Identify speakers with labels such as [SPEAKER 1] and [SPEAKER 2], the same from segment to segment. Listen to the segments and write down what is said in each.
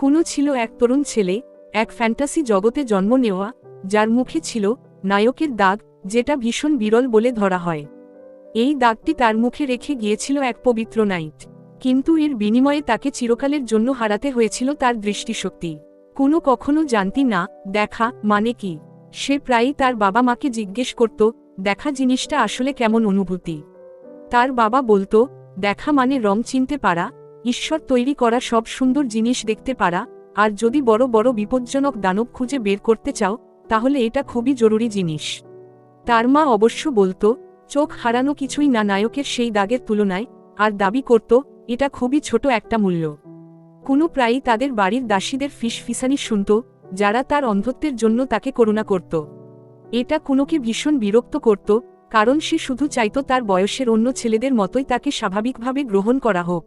[SPEAKER 1] কুনো ছিল এক তরুণ ছেলে, এক ফ্যান্টাসি জগতে জন্ম নেওয়া, যার মুখে ছিল নায়কের দাগ, যেটা ভীষণ বিরল বলে ধরা হয়। এই দাগটি তার মুখে রেখে গিয়েছিল এক পবিত্র নাইট, কিন্তু এর বিনিময়ে তাকে চিরকালের জন্য হারাতে হয়েছিল তার দৃষ্টিশক্তি। কুনো কখনো জানতি না দেখা মানে কি। সে প্রায়ই তার বাবা মাকে জিজ্ঞেস করত, দেখা জিনিসটা আসলে কেমন অনুভূতি। তার বাবা বলতো, দেখা মানে রং চিনতে পারা, ঈশ্বর তৈরি করা সব সুন্দর জিনিস দেখতে পারা, আর যদি বড় বড় বিপজ্জনক দানব খুঁজে বের করতে চাও, তাহলে এটা খুবই জরুরি জিনিস। তার মা অবশ্য বলতো, চোখ হারানো কিছুই না নায়কের সেই দাগের তুলনায়, আর দাবি করত, এটা খুবই ছোট একটা মূল্য। কুনো প্রায়ই তাদের বাড়ির দাসীদের ফিসফিসানি শুনত, যারা তার অন্ধত্বের জন্য তাকে করুণা করত। এটা কুনোকে ভীষণ বিরক্ত করত, কারণ সে শুধু চাইত তার বয়সের অন্য ছেলেদের মতোই তাকে স্বাভাবিকভাবে গ্রহণ করা হোক।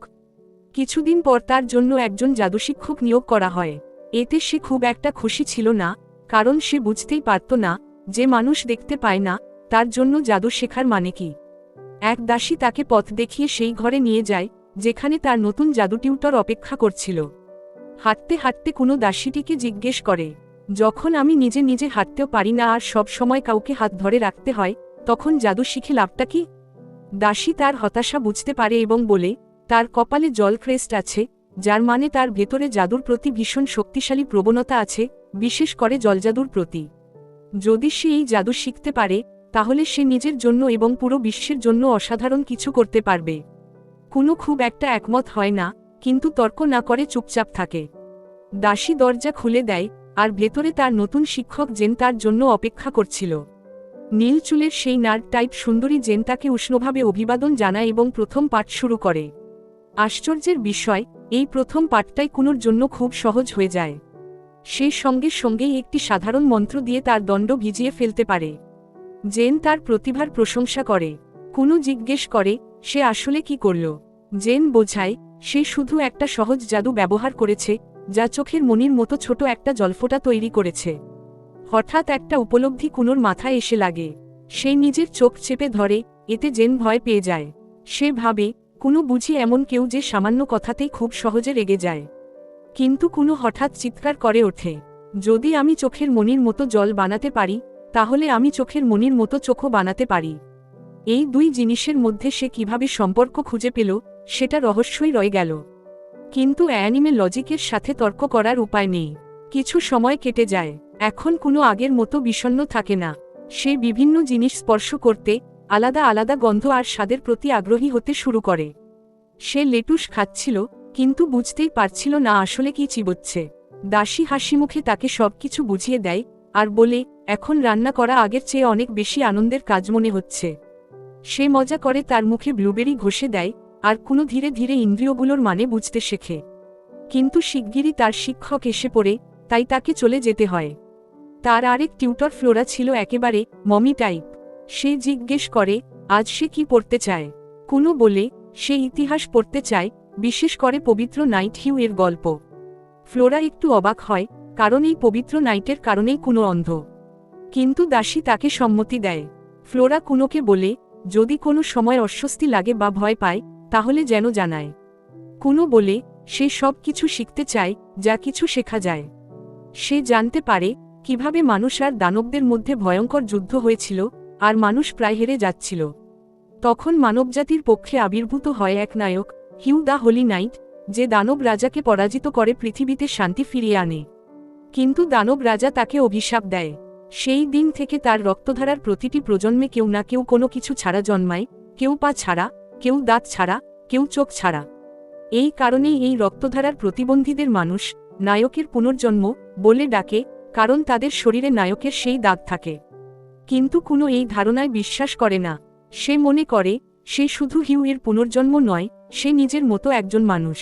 [SPEAKER 1] কিছুদিন পর তার জন্য একজন জাদুশিক্ষক নিয়োগ করা হয়। এতে সে খুব একটা খুশি ছিল না, কারণ সে বুঝতেই পারত না, যে মানুষ দেখতে পায় না, তার জন্য জাদু শেখার মানে কি। এক দাসী তাকে পথ দেখিয়ে সেই ঘরে নিয়ে যায়, যেখানে তার নতুন জাদু টিউটর অপেক্ষা করছিল। হাঁটতে হাঁটতে কোনো দাসীটিকে জিজ্ঞেস করে, যখন আমি নিজে নিজে হাঁটতেও পারি না আর সব সময় কাউকে হাত ধরে রাখতে হয়, তখন জাদু শিখে লাভটা কি? দাসী তার হতাশা বুঝতে পারে এবং বলে, তার কপালে জল ক্রেস্ট আছে, যার মানে তার ভেতরে জাদুর প্রতি ভীষণ শক্তিশালী প্রবণতা আছে, বিশেষ করে জলজাদুর প্রতি। যদি সে এই জাদু শিখতে পারে, তাহলে সে নিজের জন্য এবং পুরো বিশ্বের জন্য অসাধারণ কিছু করতে পারবে। কুনো খুব একটা একমত হয় না, কিন্তু তর্ক না করে চুপচাপ থাকে। দাসী দরজা খুলে দেয়, আর ভেতরে তার নতুন শিক্ষক জেন তার জন্য অপেক্ষা করছিল। নীল চুলের সেই নার্ড টাইপ সুন্দরী জেন তাকে উষ্ণভাবে অভিবাদন জানায় এবং প্রথম পাঠ শুরু করে। আশ্চর্যের বিষয়, এই প্রথম পাঠটাই কুনোর জন্য খুব সহজ হয়ে যায়। সে সঙ্গে সঙ্গেই একটি সাধারণ মন্ত্র দিয়ে তার দণ্ড ভিজিয়ে ফেলতে পারে। জেন তার প্রতিভার প্রশংসা করে। কুনো জিজ্ঞেস করে, সে আসলে কি করল। জেন বোঝায়, সে শুধু একটা সহজ জাদু ব্যবহার করেছে, যা চোখের মণির মতো ছোট একটা জলফোঁটা তৈরি করেছে। হঠাৎ একটা উপলব্ধি কুনোর মাথায় এসে লাগে। সে নিজের চোখ চেপে ধরে, এতে জেন ভয় পেয়ে যায়। সে ভাবে, কুনো বুঝি এমন কেউ যে সামান্য কথাতেই খুব সহজে রেগে যায়। কিন্তু কুনো হঠাৎ চিৎকার করে ওঠে, যদি আমি চোখের মণির মতো জল বানাতে পারি, তাহলে আমি চোখের মণির মতো চোখও বানাতে পারি। এই দুই জিনিসের মধ্যে সে কিভাবে সম্পর্ক খুঁজে পেল, সেটা রহস্যই রয়ে গেল। কিন্তু অ্যানিমে লজিকের সাথে তর্ক করার উপায় নেই। কিছু সময় কেটে যায়। এখন কুনো আগের মতো বিষণ্ণ থাকে না। সে বিভিন্ন জিনিস স্পর্শ করতে, আলাদা আলাদা গন্ধ আর স্বাদের প্রতি আগ্রহী হতে শুরু করে। সে লেটুস খাচ্ছিল, কিন্তু বুঝতেই পারছিল না আসলে কি চিবোচ্ছে। দাসী হাসিমুখে তাকে সবকিছু বুঝিয়ে দেয়, আর বলে, এখন রান্না করা আগের চেয়ে অনেক বেশি আনন্দের কাজ মনে হচ্ছে। সে মজা করে তার মুখে ব্লুবেরি ঘষে দেয়, আর কুনো ধীরে ধীরে ইন্দ্রিয়গুলোর মানে বুঝতে শেখে। কিন্তু শিগগিরই তার শিক্ষক এসে পড়ে, তাই তাকে চলে যেতে হয়। তার আরেক টিউটর ফ্লোরা ছিল একেবারে মমি টাইপ। সে জিজ্ঞেস করে, আজ সে কি পড়তে চায়। কুনো বলে, সে ইতিহাস পড়তে চায়, বিশেষ করে পবিত্র নাইট হিউ এর গল্প। ফ্লোরা একটু অবাক হয়, কারণ এই পবিত্র নাইটের কারণেই কুনো অন্ধ। কিন্তু দাসী তাকে সম্মতি দেয়। ফ্লোরা কুনোকে বলে, যদি কোনো সময় অস্বস্তি লাগে বা ভয় পায়, তাহলে যেন জানায়। কুনো বলে, সে সব কিছু শিখতে চায়, যা কিছু শেখা যায়। সে জানতে পারে, কিভাবে মানুষ আর দানবদের মধ্যে ভয়ঙ্কর যুদ্ধ হয়েছিল, আর মানুষ প্রায় হেরে যাচ্ছিল। তখন মানবজাতির পক্ষে আবির্ভূত হয় এক নায়ক, হিউ দ্য হোলি নাইট, যে দানব রাজাকে পরাজিত করে পৃথিবীতে শান্তি ফিরিয়ে আনে। কিন্তু দানব রাজা তাকে অভিশাপ দেয়। সেই দিন থেকে তার রক্তধারার প্রতিটি প্রজন্মে কেউ না কেউ কোনো কিছু ছাড়া জন্মায়, কেউ পা ছাড়া, কেউ দাঁত ছাড়া, কেউ চোখ ছাড়া। এই কারণেই এই রক্তধারার প্রতিবন্ধীদের মানুষ নায়কের পুনর্জন্ম বলে ডাকে, কারণ তাদের শরীরে নায়কের সেই দাগ থাকে। কিন্তু কুনো এই ধারণায় বিশ্বাস করে না। সে মনে করে, সে শুধু হিউ এর পুনর্জন্ম নয়, সে নিজের মতো একজন মানুষ।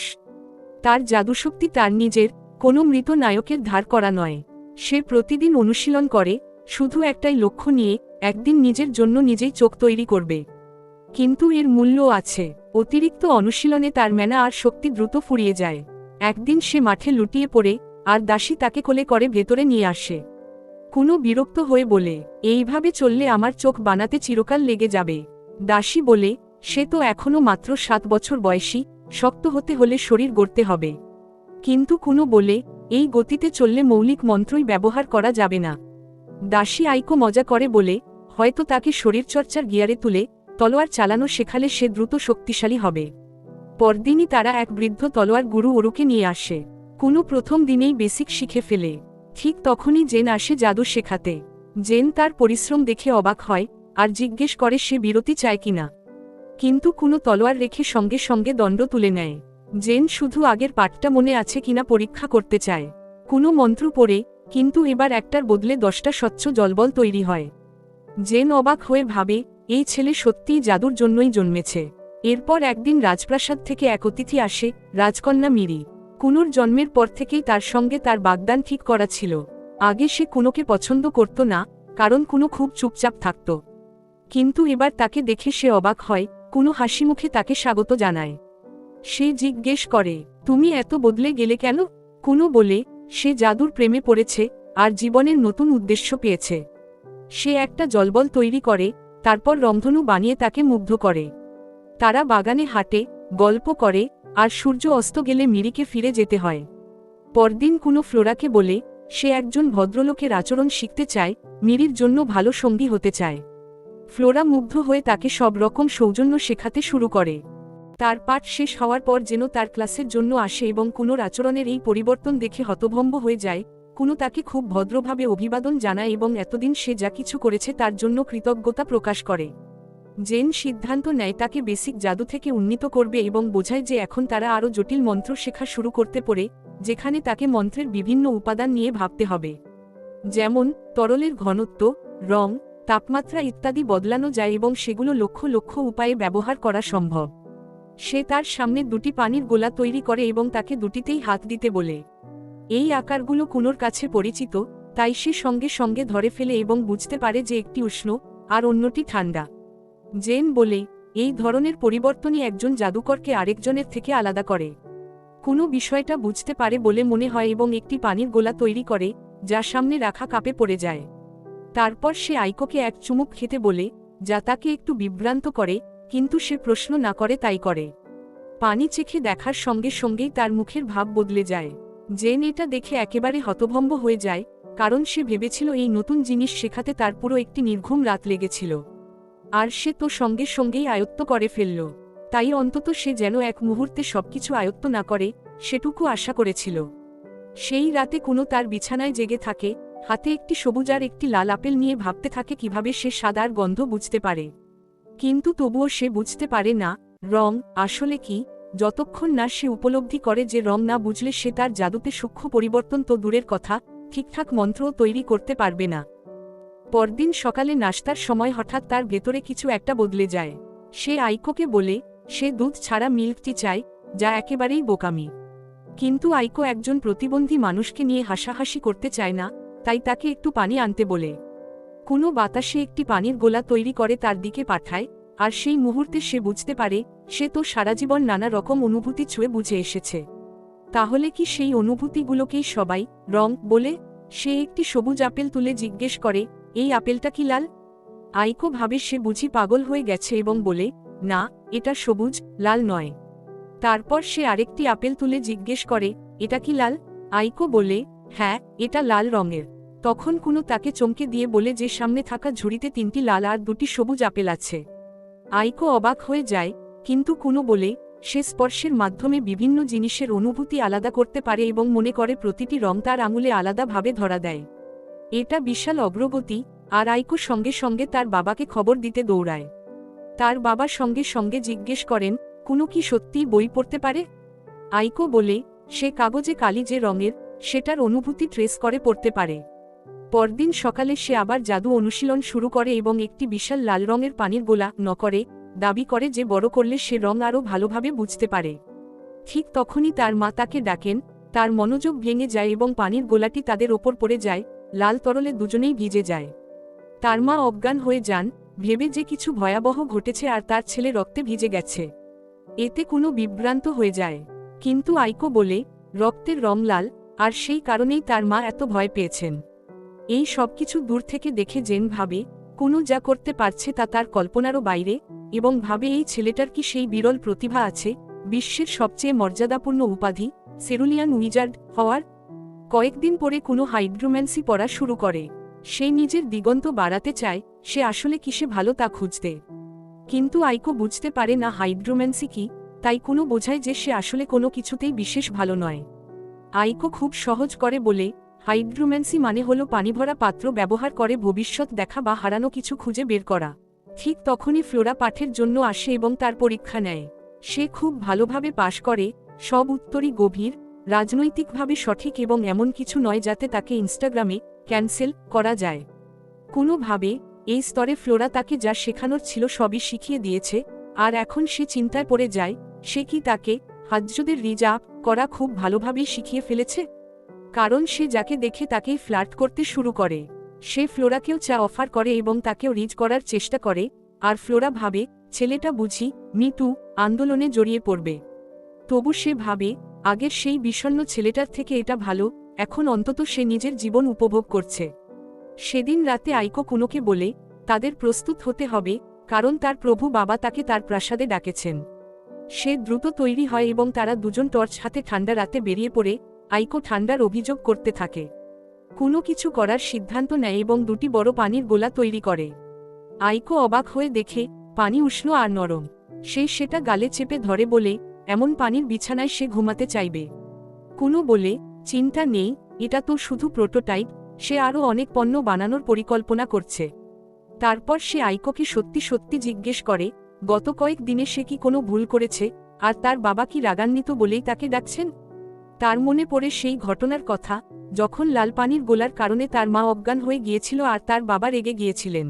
[SPEAKER 1] তার জাদুশক্তি তার নিজের, কোনো মৃত নায়কের ধার করা নয়। সে প্রতিদিন অনুশীলন করে, শুধু একটাই লক্ষ্য নিয়ে, একদিন নিজের জন্য নিজেই চোখ তৈরি করবে। কিন্তু এর মূল্য আছে। অতিরিক্ত অনুশীলনে তার ম্যানা আর শক্তি দ্রুত ফুরিয়ে যায়। একদিন সে মাঠে লুটিয়ে পড়ে, আর দাসী তাকে কোলে করে ভেতরে নিয়ে আসে। কুনো বিরক্ত হয়ে বলে, এইভাবে চললে আমার চোখ বানাতে চিরকাল লেগে যাবে। দাসী বলে, সে তো এখনো মাত্র 7 বছর বয়সী, শক্ত হতে হলে শরীর গড়তে হবে। কিন্তু কোনো বলে এই গতিতে চললে মৌলিক মন্ত্রই ব্যবহার করা যাবে না। দাসী আইকো মজা করে বলে হয়তো তাকে শরীরচর্চার গিয়ারে তুলে তলোয়ার চালানো শেখালে সে দ্রুত শক্তিশালী হবে। পরদিনই তারা এক বৃদ্ধ তলোয়ার গুরু ওরুকে নিয়ে আসে। কোনো প্রথম দিনেই বেসিক শিখে ফেলে। ঠিক তখনই জেন আসে জাদু শেখাতে। জেন তার পরিশ্রম দেখে অবাক হয় আর জিজ্ঞেস করে সে বিরতি চায় কিনা। কিন্তু কোনো তলোয়ার রেখে সঙ্গে সঙ্গে দণ্ড তুলে নেয়। জেন শুধু আগের পাঠটা মনে আছে কিনা পরীক্ষা করতে চায়। কোনো মন্ত্র পড়ে, কিন্তু এবার একটার বদলে 10টা স্বচ্ছ জলবল তৈরি হয়। জেন অবাক হয়ে ভাবে এই ছেলে সত্যিই জাদুর জন্যই জন্মেছে। এরপর একদিন রাজপ্রাসাদ থেকে এক অতিথি আসে, রাজকন্যা মিরি। কুনুর জন্মের পর থেকেই তার সঙ্গে তার বাগদান ঠিক করা ছিল। আগে সে কুনোকে পছন্দ করত না, কারণ কুনো খুব চুপচাপ থাকত। কিন্তু এবার তাকে দেখে সে অবাক হয়। কুনো হাসিমুখে তাকে স্বাগত জানায়। সে জিজ্ঞেস করে, তুমি এত বদলে গেলে কেন? কুনো বলে সে জাদুর প্রেমে পড়েছে আর জীবনের নতুন উদ্দেশ্য পেয়েছে। সে একটা জলবল তৈরি করে, তারপর রংধনু বানিয়ে তাকে মুগ্ধ করে। তারা বাগানে হাঁটে, গল্প করে, আর সূর্য অস্ত গেলে মিরিকে ফিরে যেতে হয়। পরদিন কুনো ফ্লোরাকে বলে সে একজন ভদ্রলোকের আচরণ শিখতে চায়, মিরির জন্য ভালো সঙ্গী হতে চায়। ফ্লোরা মুগ্ধ হয়ে তাকে সব রকম সৌজন্য শেখাতে শুরু করে। তার পাঠ শেষ হওয়ার পর যেন তার ক্লাসের জন্য আসে এবং কুনোর আচরণের এই পরিবর্তন দেখে হতভম্ব হয়ে যায়। কুনো তাকে খুব ভদ্রভাবে অভিবাদন জানায় এবং এতদিন সে যা কিছু করেছে তার জন্য কৃতজ্ঞতা প্রকাশ করে। জেন সিদ্ধান্ত নেয় তাকে বেসিক জাদু থেকে উন্নীত করবে এবং বোঝায় যে এখন তারা আরও জটিল মন্ত্র শেখা শুরু করতে পারে, যেখানে তাকে মন্ত্রের বিভিন্ন উপাদান নিয়ে ভাবতে হবে। যেমন তরলের ঘনত্ব, রং, তাপমাত্রা ইত্যাদি বদলানো যায় এবং সেগুলো লক্ষ লক্ষ উপায়ে ব্যবহার করা সম্ভব। সে তার সামনে দুটি পানির গোলা তৈরি করে এবং তাকে দুটিতেই হাত দিতে বলে। এই আকারগুলো কুনোর কাছে পরিচিত, তাই সে সঙ্গে সঙ্গে ধরে ফেলে এবং বুঝতে পারে যে একটি উষ্ণ আর অন্যটি ঠান্ডা। জেন বলে এই ধরনের পরিবর্তনই একজন জাদুকরকে আরেকজনের থেকে আলাদা করে। কোনো বিষয়টা বুঝতে পারে বলে মনে হয় এবং একটি পানির গোলা তৈরি করে, যা সামনে রাখা কাপে পড়ে যায়। তারপর সে আইকোকে এক চুমুক খেতে বলে, যা তাকে একটু বিভ্রান্ত করে, কিন্তু সে প্রশ্ন না করে তাই করে। পানি চেখে দেখার সঙ্গে সঙ্গেই তার মুখের ভাব বদলে যায়। জেন এটা দেখে একেবারে হতভম্ব হয়ে যায়, কারণ সে ভেবেছিল এই নতুন জিনিস শেখাতে তার পুরো একটি নির্ঘুম রাত লেগেছিল। আর সে তো সঙ্গে সঙ্গেই আয়ত্ত করে ফেলল। তাই অন্তত সে যেন এক মুহূর্তে সবকিছু আয়ত্ত না করে, সেটুকু আশা করেছিল। সেই রাতে কুনো তার বিছানায় জেগে থাকে, হাতে একটি সবুজ আর একটি লাল আপেল নিয়ে ভাবতে থাকে কিভাবে সে সাদার গন্ধ বুঝতে পারে। কিন্তু তবুও সে বুঝতে পারে না রং আসলে কি, যতক্ষণ না সে উপলব্ধি করে যে রং না বুঝলে সে তার জাদুতে সূক্ষ্ম পরিবর্তন তো দূরের কথা, ঠিকঠাক মন্ত্রও তৈরি করতে পারবে না। পরদিন সকালে নাশতার সময় হঠাৎ তার ভেতরে কিছু একটা বদলে যায়। সে আইকোকে বলে সে দুধ ছাড়া মিল্ক টি চায়, যা একেবারেই বোকামি। কিন্তু আইকো একজন প্রতিবন্ধী মানুষকে নিয়ে হাসাহাসি করতে চায় না, তাই তাকে একটু পানি আনতে বলে। কোনো বাতাসে একটি পানির গোলা তৈরি করে তার দিকে পাঠায়, আর সেই মুহূর্তে সে বুঝতে পারে সে তো সারাজীবন নানা রকম অনুভূতি ছুঁয়ে বুঝে এসেছে। তাহলে কি সেই অনুভূতিগুলোকেই সবাই রং বলে? সে একটি সবুজ আপেল তুলে জিজ্ঞেস করে, এই আপেলটা কি লাল? আইকো ভাবে সে বুঝি পাগল হয়ে গেছে এবং বলে, না, এটা সবুজ, লাল নয়। তারপর সে আরেকটি আপেল তুলে জিজ্ঞেস করে, এটা কি লাল? আইকো বলে, হ্যাঁ, এটা লাল রঙের। তখন কুনো তাকে চমকে দিয়ে বলে যে সামনে থাকা ঝুড়িতে 3টি লাল আর 2টি সবুজ আপেল আছে। আইকো অবাক হয়ে যায়, কিন্তু কুনো বলে সে স্পর্শের মাধ্যমে বিভিন্ন জিনিসের অনুভূতি আলাদা করতে পারে এবং মনে করে প্রতিটি রং তার আঙুলে আলাদাভাবে ধরা দেয়। এটা বিশাল অগ্রগতি, আর আইকো সঙ্গে সঙ্গে তার বাবাকে খবর দিতে দৌড়ায়। তার বাবা সঙ্গে সঙ্গে জিজ্ঞেস করেন, কুনো কি সত্যিই বই পড়তে পারে? আইকো বলে সে কাগজে কালি যে রঙের, সেটার অনুভূতি ট্রেস করে পড়তে পারে। পরদিন সকালে সে আবার জাদু অনুশীলন শুরু করে এবং একটি বিশাল লাল রঙের পানির গোলা করে দাবি করে যে বড় করলে সে রং আরও ভালোভাবে বুঝতে পারে। ঠিক তখনই তার মা তাকে ডাকেন। তার মনোযোগ ভেঙে যায় এবং পানির গোলাটি তাদের ওপর পড়ে যায়, লাল তরলে দুজনেই ভিজে যায়। তার মা অজ্ঞান হয়ে যান, ভেবে যে কিছু ভয়াবহ ঘটেছে আর তার ছেলে রক্তে ভিজে গেছে। এতে কোনো বিভ্রান্ত হয়ে যায়, কিন্তু আইকো বলে রক্তের রং লাল, আর সেই কারণেই তার মা এত ভয় পেয়েছেন। এই সবকিছু দূর থেকে দেখে জেন ভাবে কোনো যা করতে পারছে তা তার কল্পনারও বাইরে, এবং ভাবে এই ছেলেটার কি সেই বিরল প্রতিভা আছে, বিশ্বের সবচেয়ে মর্যাদাপূর্ণ উপাধি, সেরুলিয়ান উইজার্ড হওয়ার। কয়েকদিন পরে কোনো হাইড্রোম্যান্সি পড়া শুরু করে। সে নিজের দিগন্ত বাড়াতে চায়, সে আসলে কিসে ভালো তা খুঁজতে। কিন্তু আইকো বুঝতে পারে না হাইড্রোম্যান্সি কি, তাই কোনো বোঝায় যে সে আসলে কোনো কিছুতেই বিশেষ ভালো নয়। আইকো খুব সহজ করে বলে, হাইড্রোম্যান্সি মানে হলো পানিভরা পাত্র ব্যবহার করে ভবিষ্যৎ দেখা বা হারানো কিছু খুঁজে বের করা। ঠিক তখনই ফ্লোরা পাঠের জন্য আসে এবং তার পরীক্ষা নেয়। সে খুব ভালোভাবে পাশ করে, সব উত্তরই গভীর, রাজনৈতিকভাবে সঠিক এবং এমন কিছু নয় যাতে তাকে ইনস্টাগ্রামে ক্যান্সেল করা যায়। কোনোভাবে এই স্তরে ফ্লোরা তাকে যা শেখানোর ছিল সবই শিখিয়ে দিয়েছে, আর এখন সে চিন্তায় পড়ে যায়, সে কি তাকে হাজ্জদের রিজ আপ করা খুব ভালোভাবেই শিখিয়ে ফেলেছে। কারণ সে যাকে দেখে তাকেই ফ্লার্ট করতে শুরু করে। সে ফ্লোরাকেও চা অফার করে এবং তাকেও রিজ করার চেষ্টা করে, আর ফ্লোরা ভাবে ছেলেটা বুঝি মিটু আন্দোলনে জড়িয়ে পড়বে। তবু সে ভাবে আগের সেই বিষণ্ণ ছেলেটার থেকে এটা ভালো, এখন অন্তত সে নিজের জীবন উপভোগ করছে। সেদিন রাতে আইকো কুনোকে বলে তাদের প্রস্তুত হতে হবে, কারণ তার প্রভু বাবা তাকে তার প্রাসাদে ডাকেছেন। সে দ্রুত তৈরি হয় এবং তারা দুজন টর্চ হাতে ঠান্ডা রাতে বেরিয়ে পড়ে। আইকো ঠান্ডার অভিযোগ করতে থাকে, কোনো কিছু করার সিদ্ধান্ত নেয় এবং দুটি বড় পানির গোলা তৈরি করে। আইকো অবাক হয়ে দেখে পানি উষ্ণ আর নরম। সে সেটা গালে চেপে ধরে বলে, এমন পানির বিছানায় সে ঘুমাতে চাইবে। কুনো বলে, চিন্তা নেই, এটা তো শুধু প্রোটোটাইপ, সে আরও অনেক পণ্য বানানোর পরিকল্পনা করছে। তারপর সে আইকোকে সত্যি সত্যি জিজ্ঞেস করে গত কয়েক দিনে সে কি কোনো ভুল করেছে, আর তার বাবা কি রাগান্বিত বলেই তাকে ডাকছেন। তার মনে পড়ে সেই ঘটনার কথা, যখন লাল পানির গোলার কারণে তার মা অজ্ঞান হয়ে গিয়েছিল আর তার বাবা রেগে গিয়েছিলেন।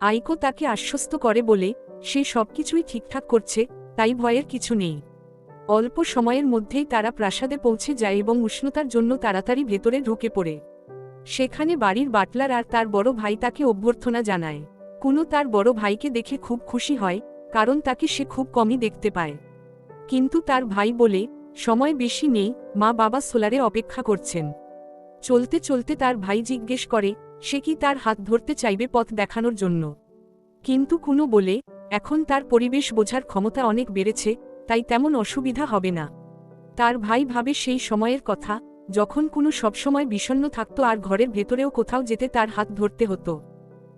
[SPEAKER 1] আইকো তাকে আশ্বস্ত করে বলে, সে সবকিছুই ঠিকঠাক করছে, তাই ভয়ের কিছু নেই। অল্প সময়ের মধ্যেই তারা প্রাসাদে পৌঁছে যায় এবং উষ্ণতার জন্য তাড়াতাড়ি ভেতরে ঢুকে পড়ে। সেখানে বাড়ির বাটলার আর তার বড় ভাই তাকে অভ্যর্থনা জানায়। কুনো তার বড় ভাইকে দেখে খুব খুশি হয়, কারণ তাকে সে খুব কমই দেখতে পায়। কিন্তু তার ভাই বলে, সময় বেশি নেই, মা বাবা সোলারে অপেক্ষা করছেন। চলতে চলতে তার ভাই জিজ্ঞেস করে সে কি তার হাত ধরতে চাইবে পথ দেখানোর জন্য। কিন্তু কুনো বলে, এখন তার পরিবেশ বোঝার ক্ষমতা অনেক বেড়েছে, তাই তেমন অসুবিধা হবে না। তার ভাই ভাবে সেই সময়ের কথা, যখন কুনো সবসময় বিষণ্ণ থাকত আর ঘরের ভেতরেও কোথাও যেতে তার হাত ধরতে হতো।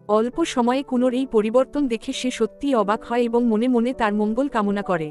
[SPEAKER 1] অল্প সময়ে কুনোর এই পরিবর্তন দেখে সে সত্যিই অবাক হয় এবং মনে মনে তার মঙ্গল কামনা করে।